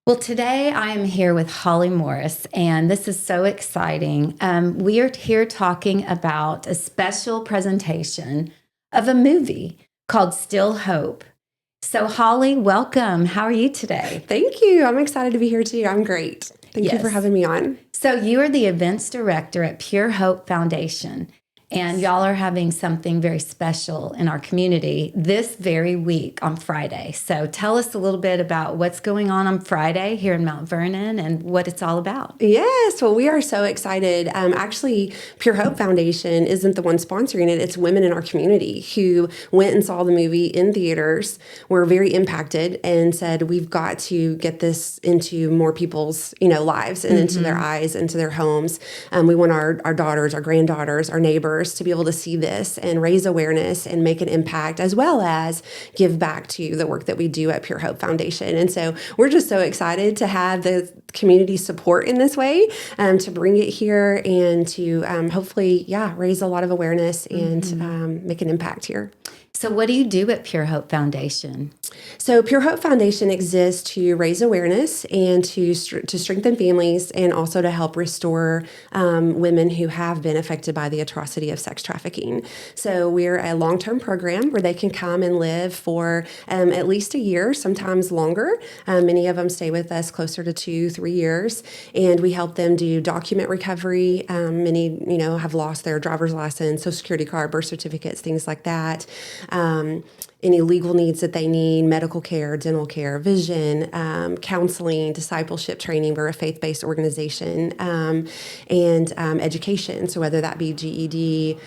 Well, today I am here with Holly Morris, and this is so exciting. We are here talking about a special presentation of a movie called Still Hope. So, Holly, welcome. How are you today? Thank you. I'm excited to be here too. I'm great. Thank you for having me on. So, you are the events director at Pure Hope Foundation. And y'all are having something very special in our community this very week on Friday. So tell us a little bit about what's going on Friday here in Mount Vernon and what it's all about. Yes, well, we are so excited. Actually, Pure Hope Foundation isn't the one sponsoring it. It's women in our community who went and saw the movie in theaters, were very impacted, and said, we've got to get this into more people's lives and into their eyes, into their homes. We want our daughters, our granddaughters, our neighbors to be able to see this and raise awareness and make an impact, as well as give back to the work that we do at Pure Hope Foundation. And so we're just so excited to have the community support in this way, to bring it here and to hopefully, raise a lot of awareness and make an impact here. So what do you do at Pure Hope Foundation? So Pure Hope Foundation exists to raise awareness and to strengthen families, and also to help restore women who have been affected by the atrocity of sex trafficking. So we're a long-term program where they can come and live for at least a year, sometimes longer. Many of them stay with us closer to 2-3 years, and we help them do document recovery. Many, have lost their driver's license, social security card, birth certificates, things like that. Any legal needs that they need, medical care, dental care, vision, counseling, discipleship training. We're a faith-based organization, and education. So whether that be GED,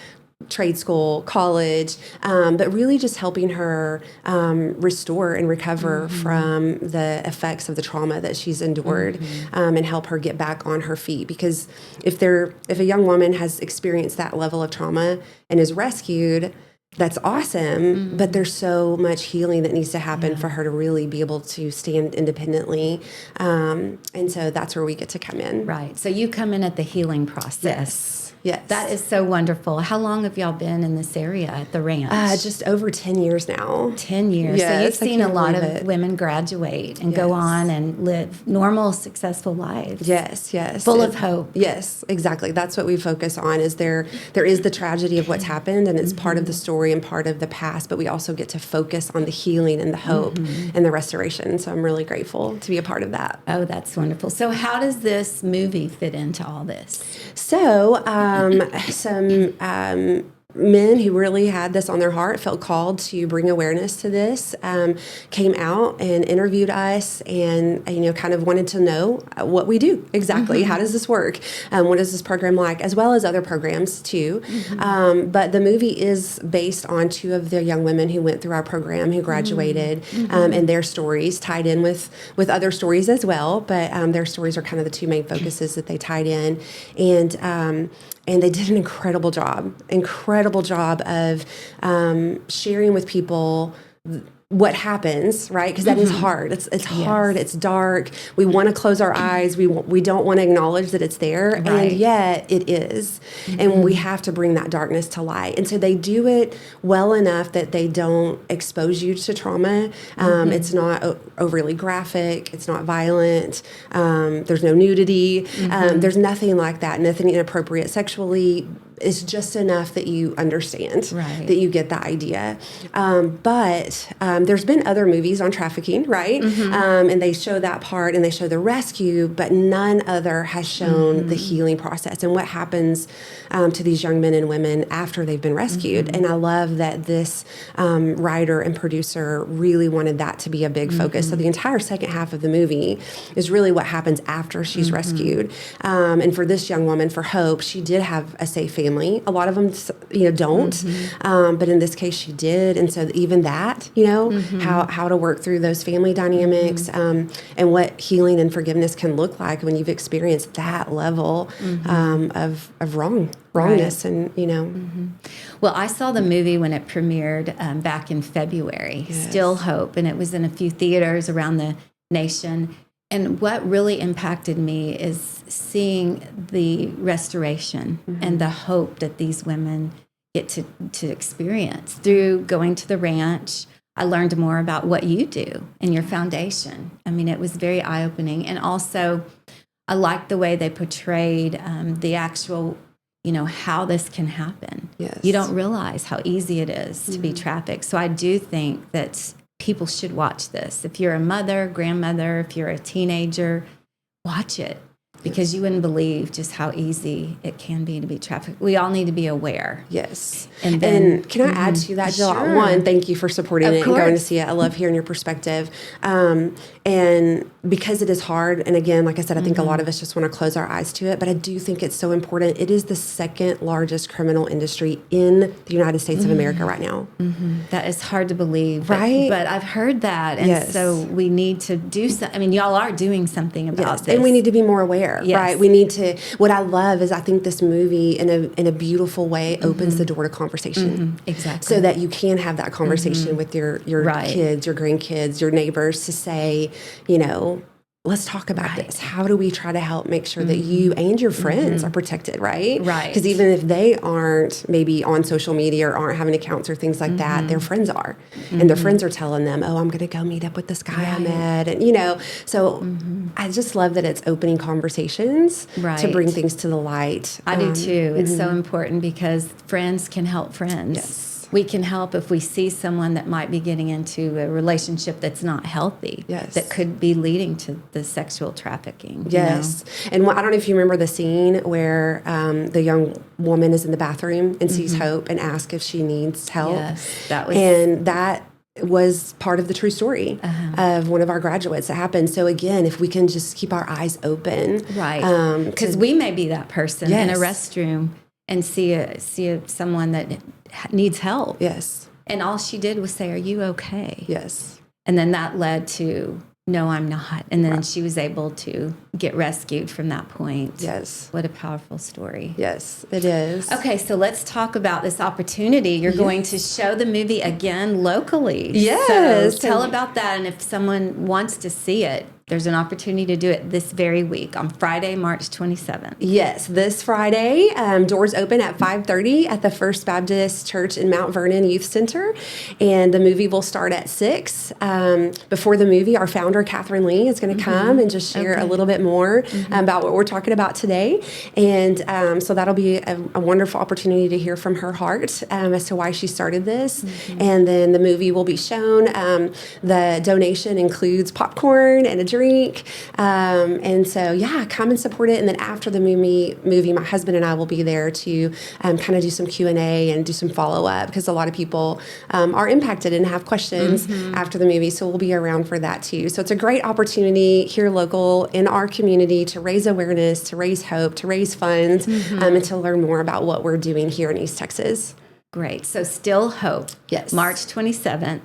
trade school, college, but really just helping her restore and recover from the effects of the trauma that she's endured, and help her get back on her feet. Because if a young woman has experienced that level of trauma and is rescued, that's awesome, but there's so much healing that needs to happen for her to really be able to stand independently. And so that's where we get to come in. Right. So you come in at the healing process. Yes. That is so wonderful. How long have y'all been in this area at the ranch? Just over 10 years now. 10 years. Yes, so you've seen a lot of it. women graduate and go on and live normal, successful lives. Yes. Full of hope. Yes, exactly. That's what we focus on. Is there is the tragedy of what's happened, and it's part of the story and part of the past, but we also get to focus on the healing and the hope and the restoration. So I'm really grateful to be a part of that. Oh, that's wonderful. So how does this movie fit into all this? So some men who really had this on their heart, felt called to bring awareness to this, came out and interviewed us, and kind of wanted to know what we do exactly. How does this work? What is this program like? As well as other programs too. But the movie is based on 2 of the young women who went through our program, who graduated, and their stories tied in with other stories as well. But their stories are kind of the 2 main focuses that they tied in, and they did an incredible job of sharing with people what happens, right? Because that is hard. It's hard. It's dark. We want to close our eyes. We don't want to acknowledge that it's there, and yet it is. And we have to bring that darkness to light. And so they do it well enough that they don't expose you to trauma. It's not overly graphic. It's not violent. There's no nudity. There's nothing like that. Nothing inappropriate sexually. It's just enough that you understand, that you get the idea. But there's been other movies on trafficking, right? And they show that part, and they show the rescue, but none other has shown the healing process and what happens to these young men and women after they've been rescued. And I love that this writer and producer really wanted that to be a big focus. So the entire second half of the movie is really what happens after she's rescued. And for this young woman, for Hope, she did have a safe family. A lot of them, don't. But in this case, she did. And so even that, how to work through those family dynamics, and what healing and forgiveness can look like when you've experienced that level of wrongness, and Well, I saw the movie when it premiered back in February, Still Hope, and it was in a few theaters around the nation. And what really impacted me is seeing the restoration and the hope that these women get to experience through going to the ranch. I learned more about what you do and your foundation. I mean, it was very eye-opening. And also, I liked the way they portrayed the actual, how this can happen. Yes. You don't realize how easy it is to be trafficked. So I do think that people should watch this. If you're a mother, grandmother, if you're a teenager, watch it. Because you wouldn't believe just how easy it can be to be trafficked. We all need to be aware. Yes. And then, can I add to that, Jill? Sure. One, thank you for supporting Of it and going to course. see it. I love hearing your perspective. And because it is hard, and again, like I said, I think a lot of us just want to close our eyes to it, but I do think it's so important. It is the second largest criminal industry in the United States of America right now. That is hard to believe. Right? But I've heard that. And Yes. so we need to do something. I mean, y'all are doing something about this. And we need to be more aware, Yes. right? We need to. What I love is I think this movie, in a beautiful way, opens the door to conversation, Exactly. so that you can have that conversation with your Right. kids, your grandkids, your neighbors, to say, let's talk about Right. this. How do we try to help make sure that you and your friends are protected, right? Right. Because even if they aren't maybe on social media or aren't having accounts or things like that, their friends are. And their friends are telling them, oh, I'm going to go meet up with this guy I met. And, so I just love that it's opening conversations to Right. bring things to the light. I do too. It's so important because friends can help friends. Yes. We can help if we see someone that might be getting into a relationship that's not healthy. Yes. That could be leading to the sexual trafficking. Yes. And I don't know if you remember the scene where the young woman is in the bathroom and sees Hope and asks if she needs help. Yes. That was. And that was part of the true story of one of our graduates that happened. So again, if we can just keep our eyes open. Right. to- Because we may be that person in a Yes. restroom and see someone that needs help. Yes. And all she did was say, "Are you okay?" Yes. And then that led to, "No, I'm not." And then she was able to get rescued from that point. Yes. What a powerful story. Yes, it is. Okay, so let's talk about this opportunity. You're going to show the movie again locally. Yes. So tell about that. And if someone wants to see it, there's an opportunity to do it this very week on Friday, March 27th. Yes, this Friday, doors open at 5:30 at the First Baptist Church in Mount Vernon Youth Center, and the movie will start at 6. Before the movie, our founder, Catherine Lee, is going to come and just share a little bit more about what we're talking about today, and so that'll be a wonderful opportunity to hear from her heart as to why she started this, and then the movie will be shown. The donation includes popcorn and a drink. And so, come and support it. And then after the movie, my husband and I will be there to kind of do some Q&A and do some follow-up, because a lot of people are impacted and have questions after the movie. So we'll be around for that too. So it's a great opportunity here local in our community to raise awareness, to raise hope, to raise funds, and to learn more about what we're doing here in East Texas. Great. So Still Hope. Yes. March 27th.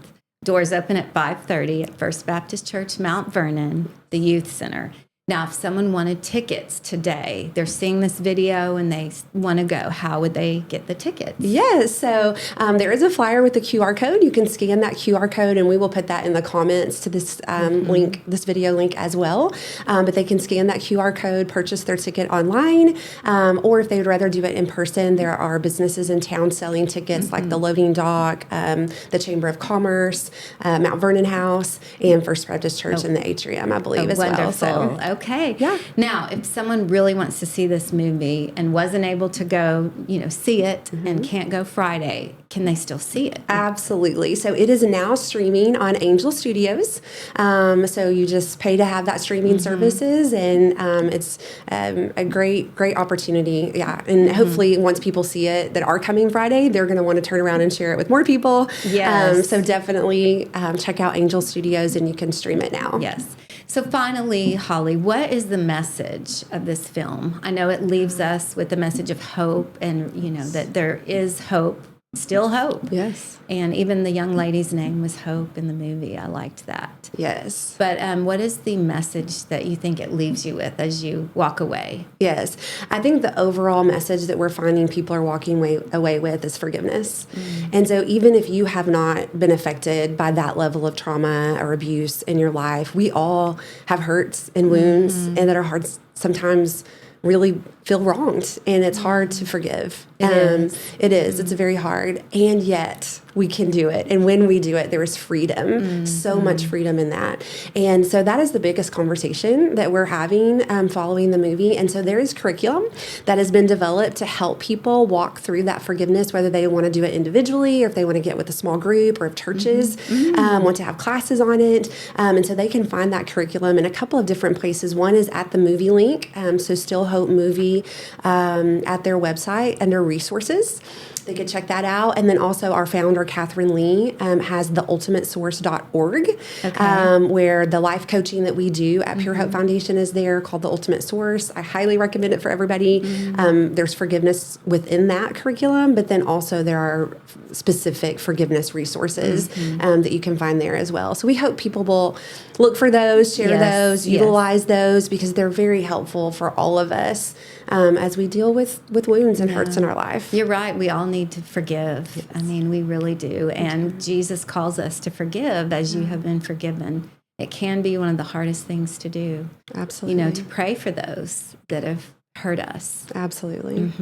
Doors open at 5:30 at First Baptist Church, Mount Vernon, the Youth Center. Now, if someone wanted tickets today, they're seeing this video and they want to go, how would they get the tickets? Yes, so there is a flyer with the QR code. You can scan that QR code, and we will put that in the comments to this link, this video link as well. But they can scan that QR code, purchase their ticket online, or if they would rather do it in person, there are businesses in town selling tickets like the Loading Dock, the Chamber of Commerce, Mount Vernon House, and First Baptist Church in the atrium, I believe, as well. Wonderful. Okay. Yeah. Now, if someone really wants to see this movie and wasn't able to go, see it and can't go Friday, can they still see it? Absolutely. So it is now streaming on Angel Studios. So you just pay to have that streaming services, and it's a great opportunity. Yeah, and hopefully once people see it that are coming Friday, they're going to want to turn around and share it with more people. Yes. So definitely check out Angel Studios, and you can stream it now. Yes. So finally, Holly, what is the message of this film? I know it leaves us with the message of hope, and that there is hope, still hope. Yes. And even the young lady's name was Hope in the movie. I liked that. Yes. But what is the message that you think it leaves you with as you walk away? Yes. I think the overall message that we're finding people are walking away with is forgiveness. And so even if you have not been affected by that level of trauma or abuse in your life, we all have hurts and wounds and that are hard sometimes really feel wronged, and it's hard to forgive. It is. It's very hard, and yet we can do it. And when we do it, there is freedom, so much freedom in that. And so that is the biggest conversation that we're having following the movie. And so there is curriculum that has been developed to help people walk through that forgiveness, whether they want to do it individually or if they want to get with a small group, or if churches want to have classes on it. And so they can find that curriculum in a couple of different places. One is at the movie link, so Still Hope Movie at their website under resources. They could check that out. And then also our founder, Catherine Lee, has theultimatesource.org, where the life coaching that we do at Pure Hope Foundation is there, called The Ultimate Source. I highly recommend it for everybody. There's forgiveness within that curriculum, but then also there are specific forgiveness resources that you can find there as well. So we hope people will look for those, share those, utilize those, because they're very helpful for all of us as we deal with wounds and hurts in our life. You're right. We all need to forgive. Yes. I mean, we really do. And Jesus calls us to forgive as you have been forgiven. It can be one of the hardest things to do. Absolutely. To pray for those that have hurt us. Absolutely.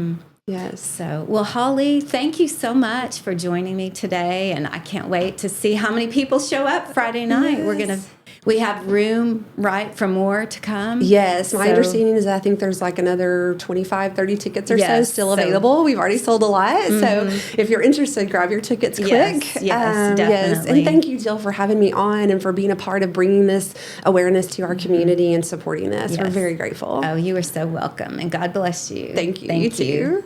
Yes. So, well, Holly, thank you so much for joining me today. And I can't wait to see how many people show up Friday night. Yes. We have room, right, for more to come? Yes. My understanding is that I think there's like another 25, 30 tickets or so still available. We've already sold a lot. So if you're interested, grab your tickets quick. Yes, definitely. Yes. And thank you, Jill, for having me on and for being a part of bringing this awareness to our community and supporting this. We're very grateful. Oh, you are so welcome. And God bless you. Thank you. You too.